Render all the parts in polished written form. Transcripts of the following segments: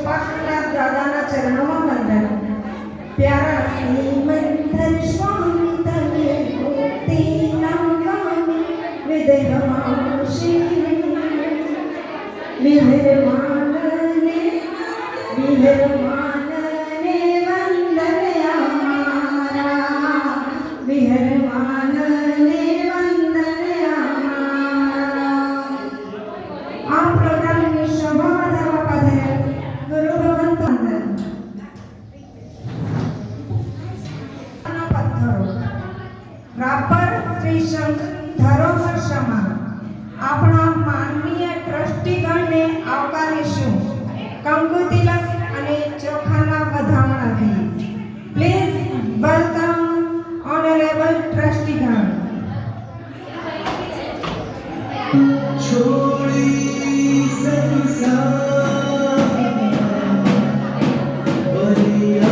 गोपालनाथ दादाना चरणों में वंदन। प्यारा मंथर स्वामी तने मुक्ति नमामि विदेहमाशी विहरमानने वंदने हमारा विहरमानने वंदने हमारा। आ प्रोग्राम ની શોભામાં ધરવા પધાર્યા ગુરુ ભગવંત વંદન। પથ્થરો રાપર શ્રી સંઘ ધરોહર સમાન આપણા માનનીય ટ્રસ્ટીગણને આવકારીશું કંકુ તિલક અને ચોખાના વધામણાથી। પ્લીઝ વેલકમ ઓનરેબલ ટ્રસ્ટીગણ। छोड़ी संसार बलिया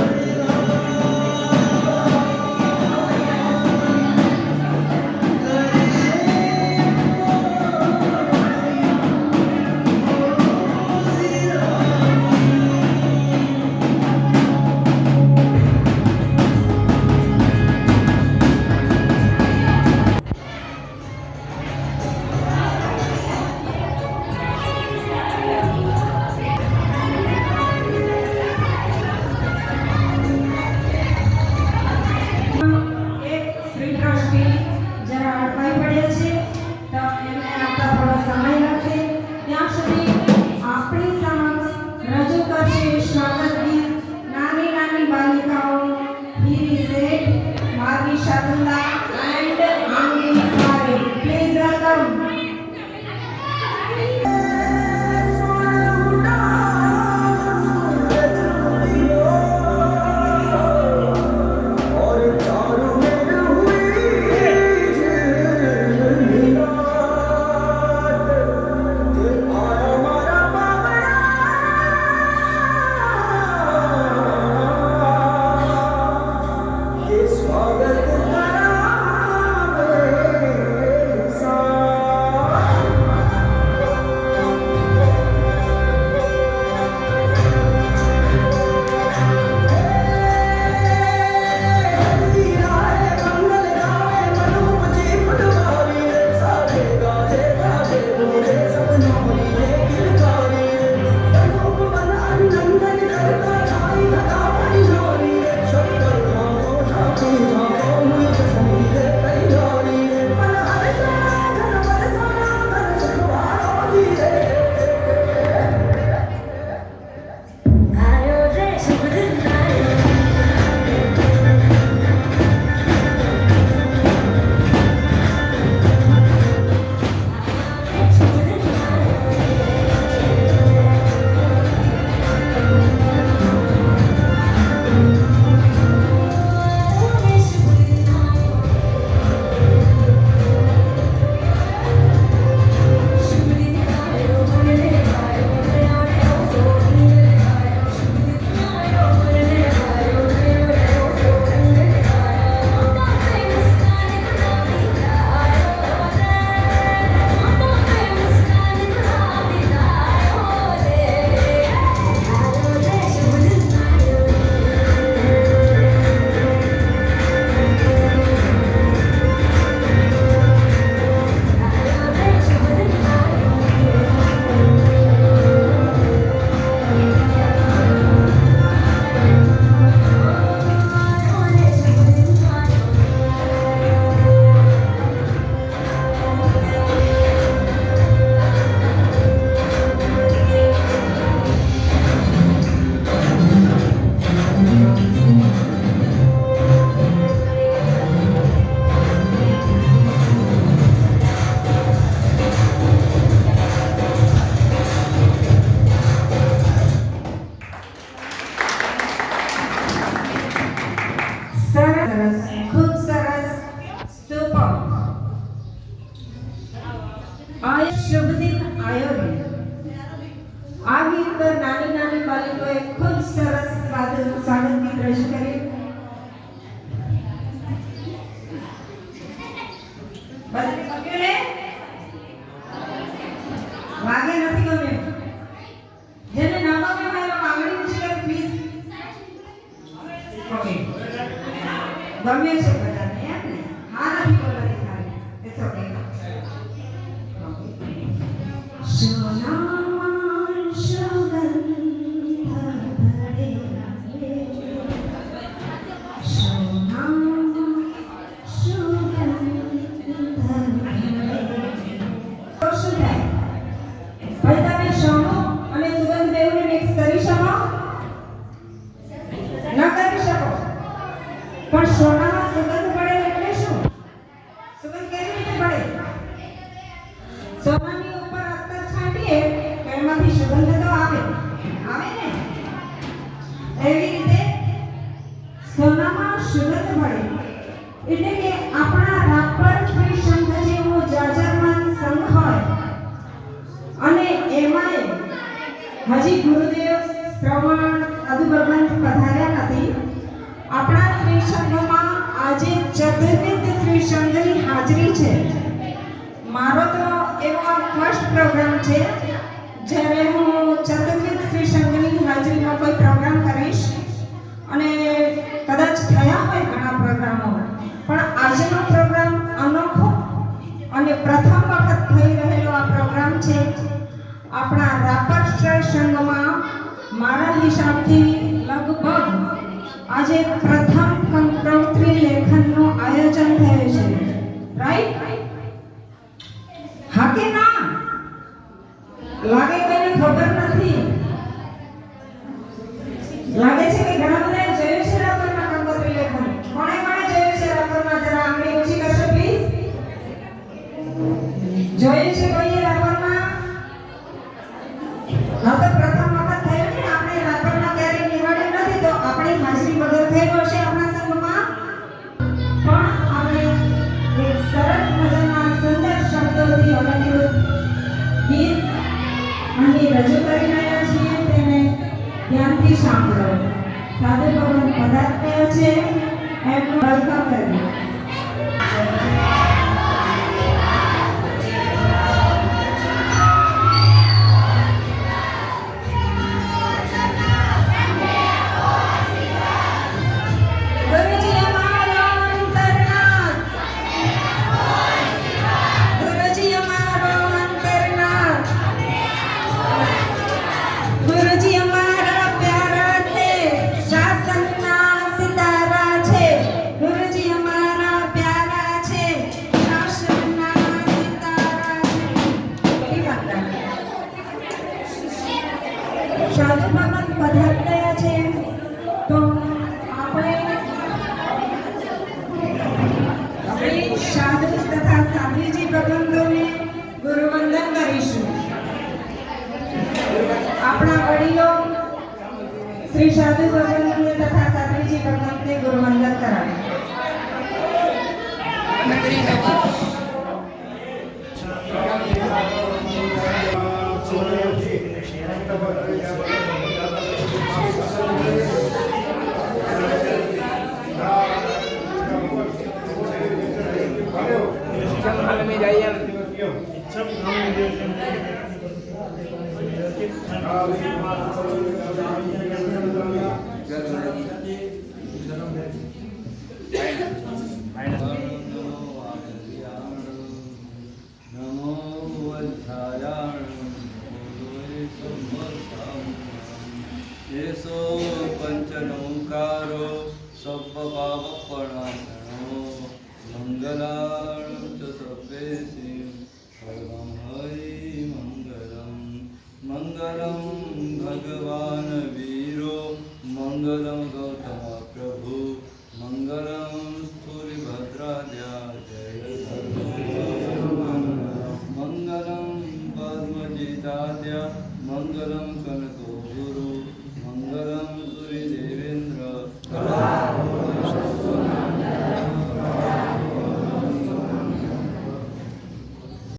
વાગે નથી ગમે જેને ન ગમે ગમ્યું છે બધાને એમ ને? હા નથી બોલવાની ખાલી. It's okay. સોનામાં સુગંધ ભળે, સોનામાં સુગંધ ભળે. તો શું થાય? ભાઈ તમે સોનું અને સુગંધ બેઉને મિક્સ કરી શકો? ન કરી શકો. પણ સોનામાં સુગંધ મળે એટલે શું? સુગંધ કેવી રીતે મળે? સોનાની ઉપર અત્તર છાંટીએ તો એમાંથી સુગંધ તો આવે ને? એવી રીતે સોનામાં સુગંધ મળે એટલે કે આપણા રાપર શ્રી સંઘ જેવો જાજરમાન સંઘ હોય અને એમાંય હજી ગુરુદેવ શ્રવણ સાધુ ભગવાન પધાર્યા નથી. આપણા શ્રી સંઘમાં આજે ચતુર્વિધ શ્રી સંઘની હાજરી છે. મારો તો એવો ફર્સ્ટ પ્રોગ્રામ છે જ્યારે હું ચતુર્વિધ શ્રી સંઘની હાજરીમાં કોઈ પ્રોગ્રામ કરીશ અને કદાચ થયા હોય ઘણા પ્રોગ્રામો, પણ આજનો પ્રોગ્રામ અનોખો અને પ્રથમ વખત થઈ રહેલો આ પ્રોગ્રામ છે. આપણા રાપર શ્રી સંઘમાં મારા હિસાબથી લગભગ આજે પ્રથમ કંકોત્રી લેખનનું આયોજન થયું છે. રાઈટ? હા કે ના? લાગે કોઈને ખબર નથી. લાગે છે કે ઘણા બધા જોયું છે રાપરમાં કંકોત્રી લેખન. કોણે જોયું છે રાપરમાં? જરા આંગળી ઊંચી કરશો પ્લીઝ. જોયું છે કોઈએ રાપરમાં? હા તો પ્રથમ વખત થયું છે. આપણે રાપરમાં ક્યારેય નિહાળ્યું નથી તો આપણી હાજરી વગર થયેલો છે આપણા સંઘમાં. પણ આપણે એક સરસ મજાના સુંદર શબ્દોથી અલંકૃત ગીત અહીં રજૂ કરી રહ્યા છીએ. તેને ધ્યાનથી સાંભળો. સાધુ ભગવાન પધાર્યા છે, એમનું વેલકમ કરીએ. ગુરુજી અમારા પ્યારા છે, શાસનના સિતારા છે. ગુરુજી અમારા પ્યારા છે, શાસનના સિતારા છે. સાધુ ભગવાન પધાર્યા છે તો આપણે સાધુ તથા સાધુજી ભગવંતોને ગુરુવંદન કરીશું. આપણા વડીલો શ્રી સાધુ ભગવંતોને તથા સાધુજી ભગવંતને ગુરુવંદન કરાવે. એસો પંચનોકારો સર્વ પાવપણાસનો મંગલાર્ચ સર્વેષિ સર્વં હરિ મંગલમ મંગલમ ભગવાન